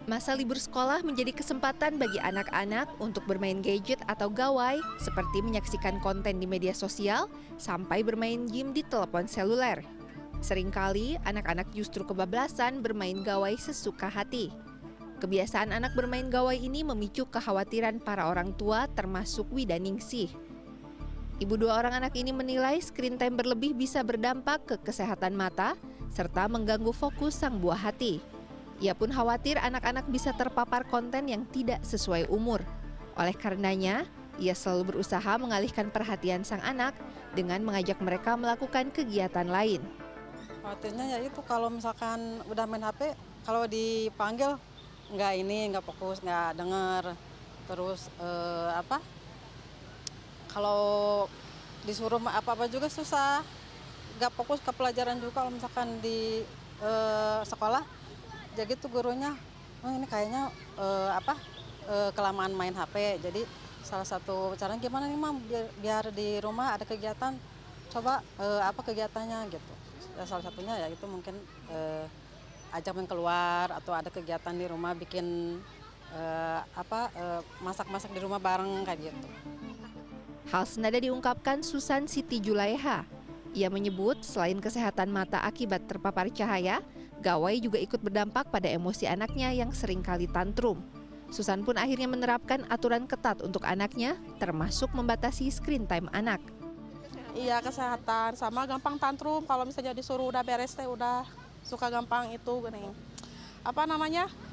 Masa libur sekolah menjadi kesempatan bagi anak-anak untuk bermain gadget atau gawai, seperti menyaksikan konten di media sosial sampai bermain game di telepon seluler. Seringkali anak-anak justru kebablasan bermain gawai sesuka hati. Kebiasaan anak bermain gawai ini memicu kekhawatiran para orang tua termasuk Widaningsih. Ibu dua orang anak ini menilai screen time berlebih bisa berdampak ke kesehatan mata serta mengganggu fokus sang buah hati. Ia pun khawatir anak-anak bisa terpapar konten yang tidak sesuai umur. Oleh karenanya, ia selalu berusaha mengalihkan perhatian sang anak dengan mengajak mereka melakukan kegiatan lain. Khawatirnya ya itu kalau misalkan udah main HP, kalau dipanggil nggak fokus, nggak denger. Terus kalau disuruh apa-apa juga susah, nggak fokus ke pelajaran juga kalau misalkan di sekolah. Jadi tuh gurunya, oh ini kayaknya kelamaan main HP. Jadi salah satu caranya gimana nih Mam, biar di rumah ada kegiatan, coba apa kegiatannya gitu. Ya, salah satunya ya itu mungkin ajak main keluar atau ada kegiatan di rumah bikin masak-masak di rumah bareng kayak gitu. Hal senada diungkapkan Susan Siti Julaiha. Ia menyebut selain kesehatan mata akibat terpapar cahaya, gawai juga ikut berdampak pada emosi anaknya yang seringkali tantrum. Susan pun akhirnya menerapkan aturan ketat untuk anaknya, termasuk membatasi screen time anak. Iya, kesehatan sama gampang tantrum. Kalau misalnya disuruh udah beres teh udah suka gampang itu gini.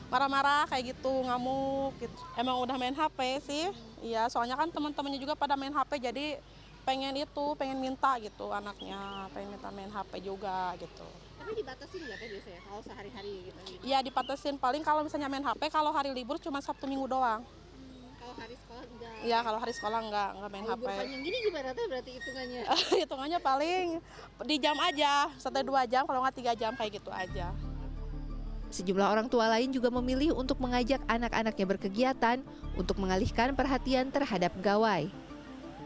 Marah-marah kayak gitu, ngamuk gitu. Emang udah main HP sih. Iya, soalnya kan teman-temannya juga pada main HP jadi pengen minta gitu anaknya, pengen minta main HP juga gitu. Tapi dibatasin nggak biasanya kalau sehari-hari gitu? Iya dibatasin, paling kalau misalnya main HP kalau hari libur cuma Sabtu Minggu doang. Kalau hari sekolah enggak? Iya kalau hari sekolah enggak main HP. Libur panjang gini gimana tuh berarti hitungannya? Hitungannya paling di jam aja, 1-2 jam, kalau nggak 3 jam kayak gitu aja. Sejumlah orang tua lain juga memilih untuk mengajak anak-anaknya berkegiatan untuk mengalihkan perhatian terhadap gawai.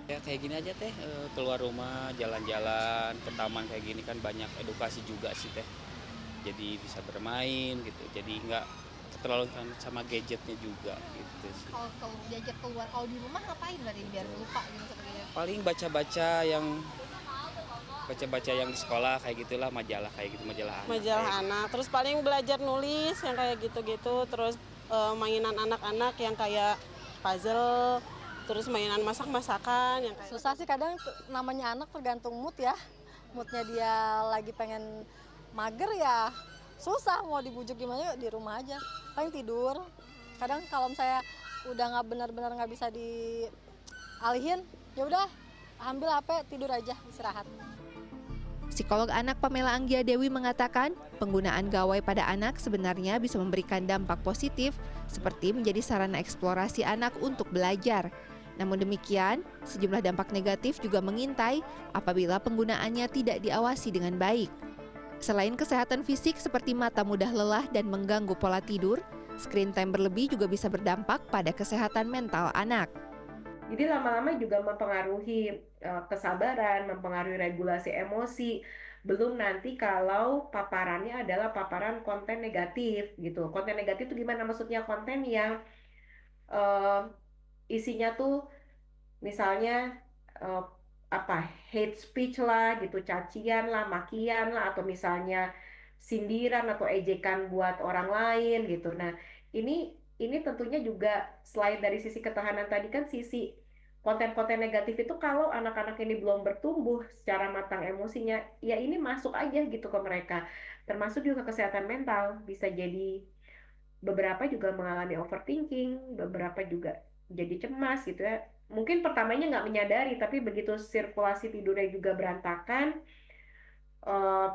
Ya kayak gini aja teh, keluar rumah, jalan-jalan ke taman kayak gini kan banyak edukasi juga sih teh. Jadi bisa bermain gitu, jadi nggak terlalu sama gadgetnya juga gitu sih. Kalau diajak keluar, kalau di rumah ngapain berarti biar lupa gitu sepertinya? Paling baca-baca yang di sekolah kayak gitulah, majalah kayak gitu, majalah anak. Majalah anak, terus paling belajar nulis yang kayak gitu-gitu, terus mainan anak-anak yang kayak puzzle, terus mainan masak-masakan yang kayak susah sih kadang namanya anak tergantung mood ya. Moodnya dia lagi pengen mager ya susah mau dibujuk gimana, yuk di rumah aja. Paling tidur. Kadang kalau saya udah nggak benar-benar nggak bisa dialihin, ya udah ambil HP tidur aja istirahat. Psikolog anak Pamela Anggia Dewi mengatakan, penggunaan gawai pada anak sebenarnya bisa memberikan dampak positif seperti menjadi sarana eksplorasi anak untuk belajar. Namun demikian, sejumlah dampak negatif juga mengintai apabila penggunaannya tidak diawasi dengan baik. Selain kesehatan fisik seperti mata mudah lelah dan mengganggu pola tidur, screen time berlebih juga bisa berdampak pada kesehatan mental anak. Jadi lama-lama juga mempengaruhi kesabaran, mempengaruhi regulasi emosi. Belum nanti kalau paparannya adalah paparan konten negatif gitu. Konten negatif itu gimana? Maksudnya konten yang isinya tuh misalnya eh, hate speech lah gitu, cacian lah, makian lah, atau misalnya sindiran atau ejekan buat orang lain gitu. Nah, ini tentunya juga selain dari sisi ketahanan tadi kan sisi konten-konten negatif itu kalau anak-anak ini belum bertumbuh secara matang emosinya, ya ini masuk aja gitu ke mereka. Termasuk juga kesehatan mental, bisa jadi beberapa juga mengalami overthinking, beberapa juga jadi cemas gitu ya. Mungkin pertamanya nggak menyadari, tapi begitu sirkulasi tidurnya juga berantakan,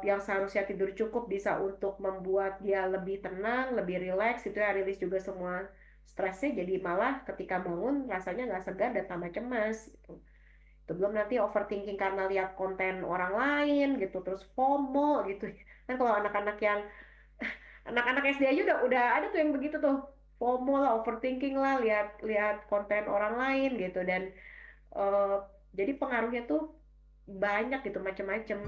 yang seharusnya tidur cukup bisa untuk membuat dia lebih tenang, lebih rileks itu ya, rilis juga semua stresnya, jadi malah ketika bangun rasanya nggak segar dan tambah cemas gitu. Itu belum nanti overthinking karena lihat konten orang lain gitu, terus FOMO gitu. Kan kalau anak-anak SD aja udah ada tuh yang begitu tuh, FOMO lah, overthinking lah, lihat lihat konten orang lain gitu, dan jadi pengaruhnya tuh banyak gitu, macam-macam.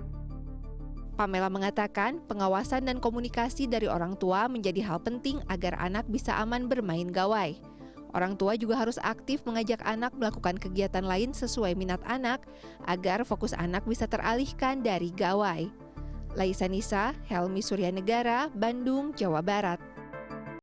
Pamela mengatakan pengawasan dan komunikasi dari orang tua menjadi hal penting agar anak bisa aman bermain gawai. Orang tua juga harus aktif mengajak anak melakukan kegiatan lain sesuai minat anak agar fokus anak bisa teralihkan dari gawai. Laisa Nisa, Helmi Suryanegara, Bandung, Jawa Barat.